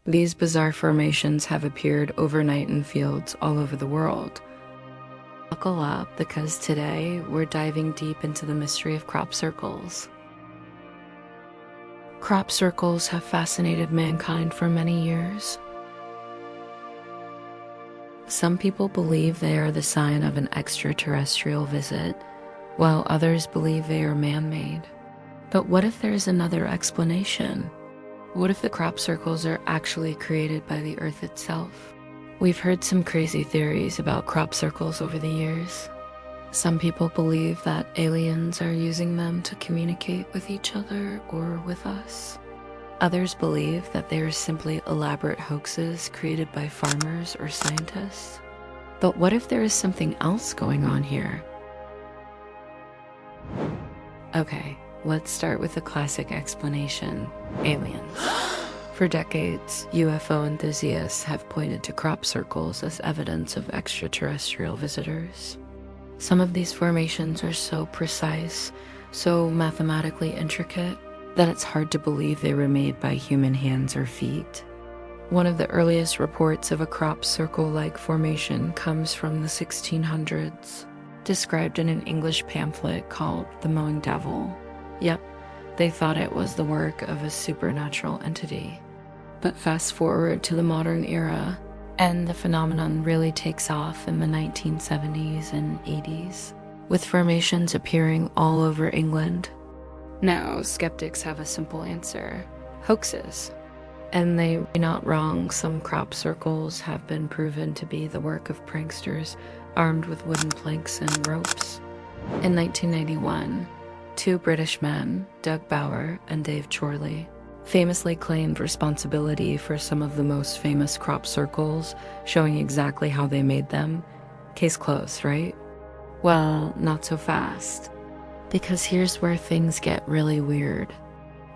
These bizarre formations have appeared overnight in fields all over the world. Buckle up, because today we're diving deep into the mystery of crop circles. Crop circles have fascinated mankind for many years. Some people believe they are the sign of an extraterrestrial visit, while others believe they are man-made. But what if there's another explanation? What if the crop circles are actually created by the Earth itself? We've heard some crazy theories about crop circles over the years. Some people believe that aliens are using them to communicate with each other or with us. Others believe that they are simply elaborate hoaxes created by farmers or scientists. But what if there is something else going on here? Okay, let's start with the classic explanation: aliens. For decades, UFO enthusiasts have pointed to crop circles as evidence of extraterrestrial visitors. Some of these formations are so precise, so mathematically intricate, that it's hard to believe they were made by human hands or feet. One of the earliest reports of a crop circle-like formation comes from the 1600s, described in an English pamphlet called The Mowing Devil. Yep, they thought it was the work of a supernatural entity. But fast forward to the modern era, and the phenomenon really takes off in the 1970s and 80s, with formations appearing all over England. Now, skeptics have a simple answer: hoaxes. And they are not wrong. Some crop circles have been proven to be the work of pranksters armed with wooden planks and ropes. In 1991, two British men, Doug Bower and Dave Chorley, famously claimed responsibility for some of the most famous crop circles, showing exactly how they made them. Case closed, right? Well, not so fast. Because here's where things get really weird.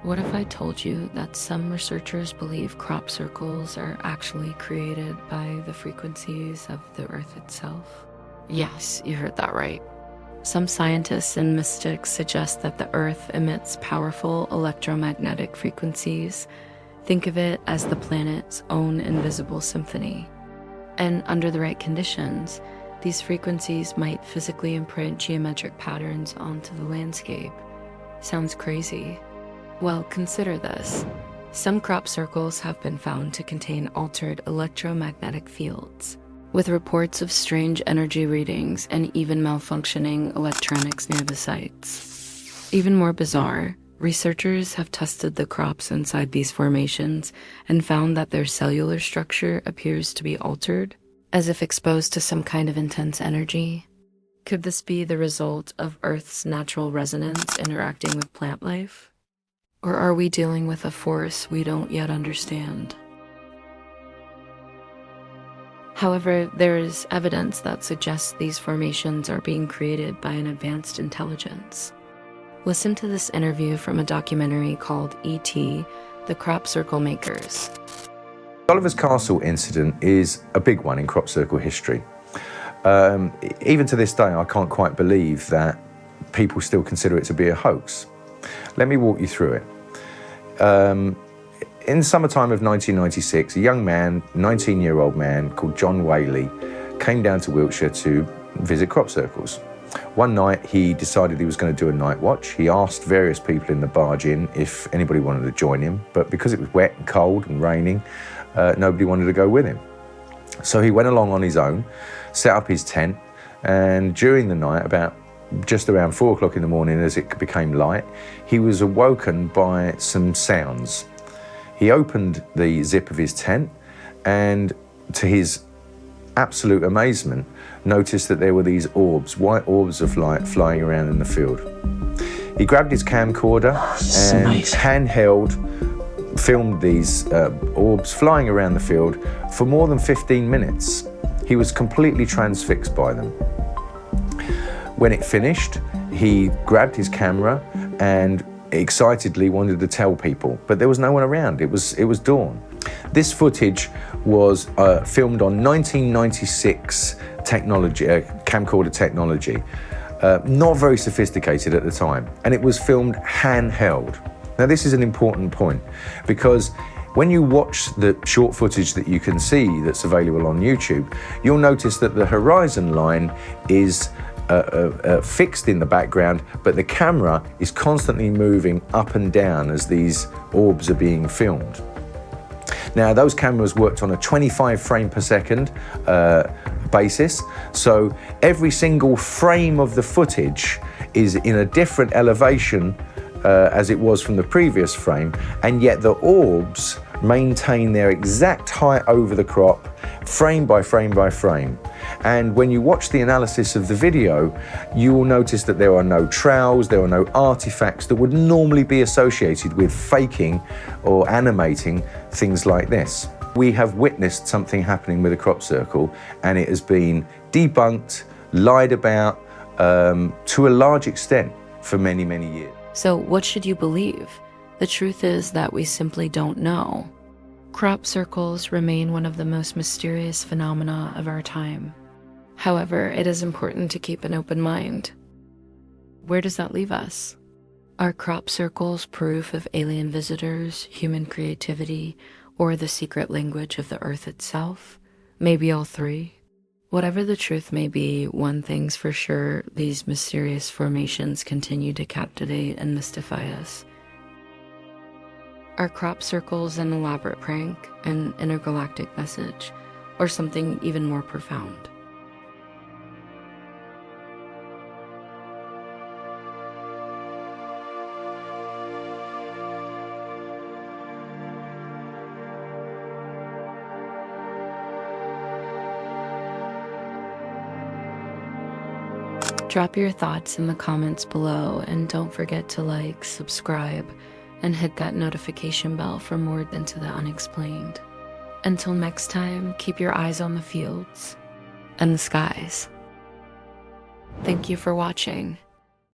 What if I told you that some researchers believe crop circles are actually created by the frequencies of the Earth itself? Yes, you heard that right. Some scientists and mystics suggest that the Earth emits powerful electromagnetic frequencies. Think of it as the planet's own invisible symphony. And under the right conditions, these frequencies might physically imprint geometric patterns onto the landscape. Sounds crazy. Well, consider this. Some crop circles have been found to contain altered electromagnetic fields, with reports of strange energy readings and even malfunctioning electronics near the sites. Even more bizarre, researchers have tested the crops inside these formations and found that their cellular structure appears to be altered, as if exposed to some kind of intense energy. Could this be the result of Earth's natural resonance interacting with plant life? Or are we dealing with a force we don't yet understand? However, there is evidence that suggests these formations are being created by an advanced intelligence. Listen to this interview from a documentary called E.T., The Crop Circle Makers. Oliver's Castle incident is a big one in crop circle history. Even to this day, I can't quite believe that people still consider it to be a hoax. Let me walk you through it. In the summertime of 1996, a young man, 19-year-old man called John Whaley, came down to Wiltshire to visit crop circles. One night, he decided he was going to do a night watch. He asked various people in the barge inn if anybody wanted to join him, but because it was wet and cold and raining, nobody wanted to go with him. So he went along on his own, set up his tent, and during the night, just around 4 o'clock in the morning as it became light, he was awoken by some sounds. He opened the zip of his tent and, to his absolute amazement, noticed that there were these orbs, white orbs of light flying around in the field. He grabbed his camcorder and handheld filmed these orbs flying around the field for more than 15 minutes. He was completely transfixed by them. When it finished, he grabbed his camera and excitedly wanted to tell people, but there was no one around. It was dawn. This footage was filmed on 1996 technology, camcorder technology, not very sophisticated at the time, and it was filmed handheld. Now, this is an important point because When you watch the short footage that you can see that's available on YouTube, you'll notice that the horizon line is fixed in the background, but the camera is constantly moving up and down as these orbs are being filmed. Now, those cameras worked on a 25 frame per second basis, so every single frame of the footage is in a different elevation as it was from the previous frame, and yet the orbs maintain their exact height over the crop, frame by frame by frame. And when you watch the analysis of the video, you will notice that there are no trowels, there are no artifacts that would normally be associated with faking or animating things like this. We have witnessed something happening with a crop circle, and it has been debunked, lied about, to a large extent for many, many years. So what should you believe? The truth is that we simply don't know. Crop circles remain one of the most mysterious phenomena of our time. However, it is important to keep an open mind. Where does that leave us? Are crop circles proof of alien visitors, human creativity, or the secret language of the Earth itself? Maybe all three? Whatever the truth may be, one thing's for sure, these mysterious formations continue to captivate and mystify us. Are crop circles an elaborate prank, an intergalactic message, or something even more profound? Drop your thoughts in the comments below, and don't forget to like, subscribe, and hit that notification bell for more Into the Unexplained. Until next time, keep your eyes on the fields and the skies. Thank you for watching.